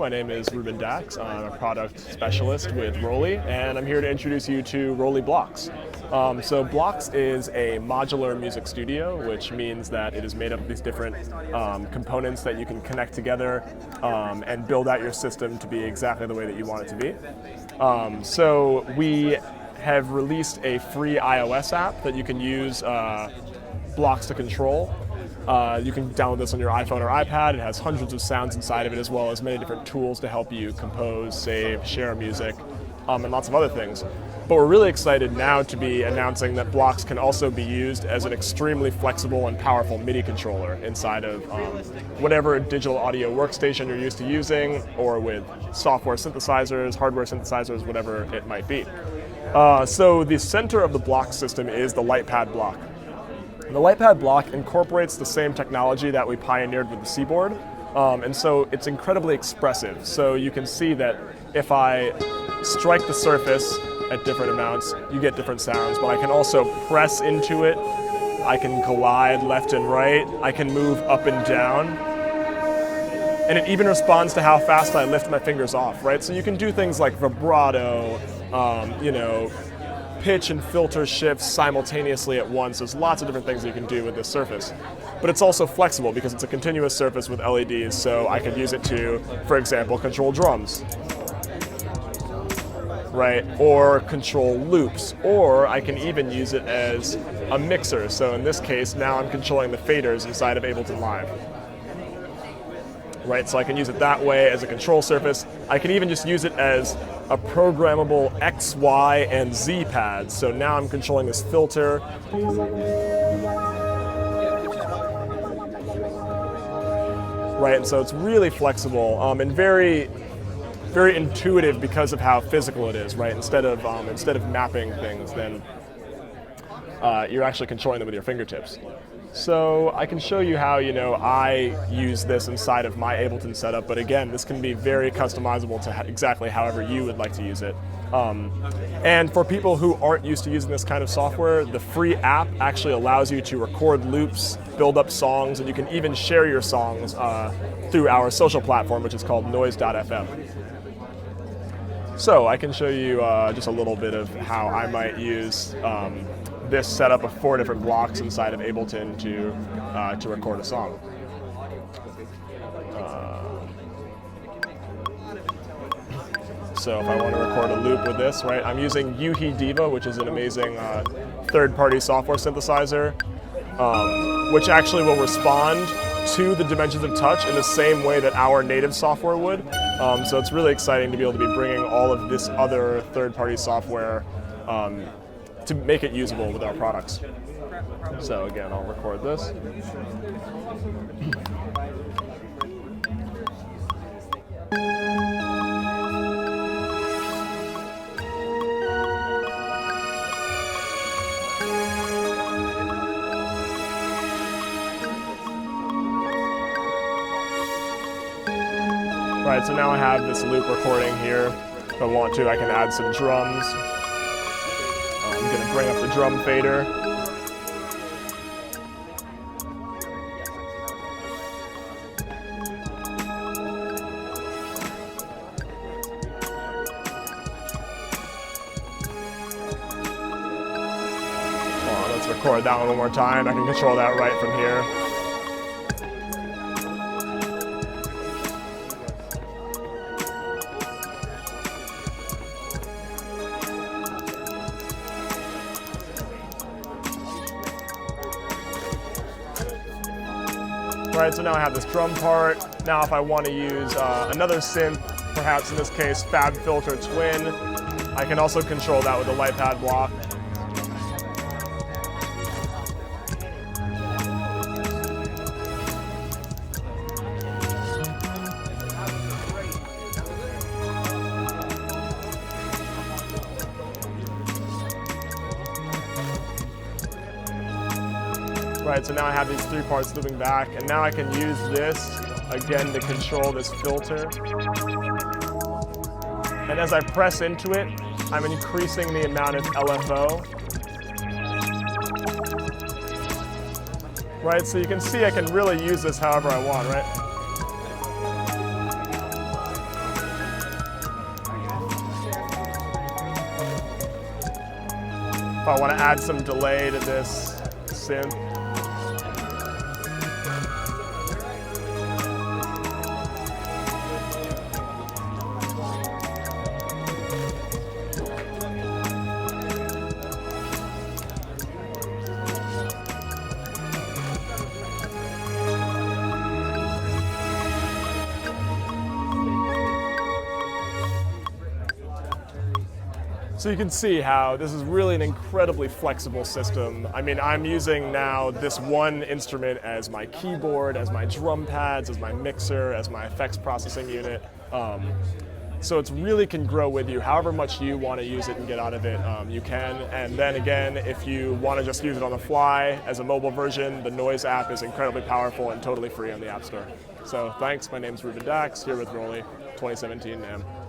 My name is Ruben Dax. I'm a product specialist with ROLI, and I'm here to introduce you to ROLI Blocks. So Blocks is a modular music studio, which means that it is made up of these different components that you can connect together and build out your system to be exactly the way that you want it to be. So we have released a free iOS app that you can use Blocks to control. You can download this on your iPhone or iPad. It has hundreds of sounds inside of it, as well as many different tools to help you compose, save, share music, and lots of other things. But we're really excited now to be announcing that Blocks can also be used as an extremely flexible and powerful MIDI controller inside of whatever digital audio workstation you're used to using, or with software synthesizers, hardware synthesizers, whatever it might be. So the center of the Blocks system is the Lightpad block. The Lightpad block incorporates the same technology that we pioneered with the Seaboard, and so it's incredibly expressive. So you can see that if I strike the surface at different amounts, you get different sounds, but I can also press into it, I can glide left and right, I can move up and down, and it even responds to how fast I lift my fingers off, right? So you can do things like vibrato, pitch and filter shifts simultaneously at once. There's lots of different things that you can do with this surface. But it's also flexible because it's a continuous surface with LEDs, so I could use it to, for example, control drums, right? Or control loops, or I can even use it as a mixer. So in this case, now I'm controlling the faders inside of Ableton Live. Right, so I can use it that way as a control surface. I can even just use it as a programmable X, Y, and Z pad. So now I'm controlling this filter. Right, and so it's really flexible and very, very intuitive because of how physical it is. Right, instead of mapping things, then you're actually controlling them with your fingertips. So I can show you how, I use this inside of my Ableton setup, but again, this can be very customizable to exactly however you would like to use it. And for people who aren't used to using this kind of software, the free app actually allows you to record loops, build up songs, and you can even share your songs through our social platform, which is called noise.fm. So I can show you just a little bit of how I might use this setup of 4 different blocks inside of Ableton to record a song. So if I want to record a loop with this, right, I'm using Yuhi Diva, which is an amazing third-party software synthesizer, which actually will respond to the dimensions of touch in the same way that our native software would. So it's really exciting to be able to be bringing all of this other third-party software to make it usable with our products. So again, I'll record this. Right, so now I have this loop recording here. If I want to, I can add some drums. I'm going to bring up the drum fader. Let's record that one more time. I can control that right from here. Right, so now I have this drum part. Now if I want to use another synth, perhaps in this case Fab Filter Twin, I can also control that with the Lightpad block. Right, so now I have these 3 parts looping back, and now I can use this, again, to control this filter. And as I press into it, I'm increasing the amount of LFO. Right, so you can see I can really use this however I want, right? if I want to add some delay to this synth. So you can see how this is really an incredibly flexible system. I mean, I'm using now this one instrument as my keyboard, as my drum pads, as my mixer, as my effects processing unit. So it really can grow with you. However much you want to use it and get out of it, you can. And then again, if you want to just use it on the fly as a mobile version, the Noise app is incredibly powerful and totally free on the App Store. So thanks, my name's Ruben Dax, here with ROLI 2017 NAMM.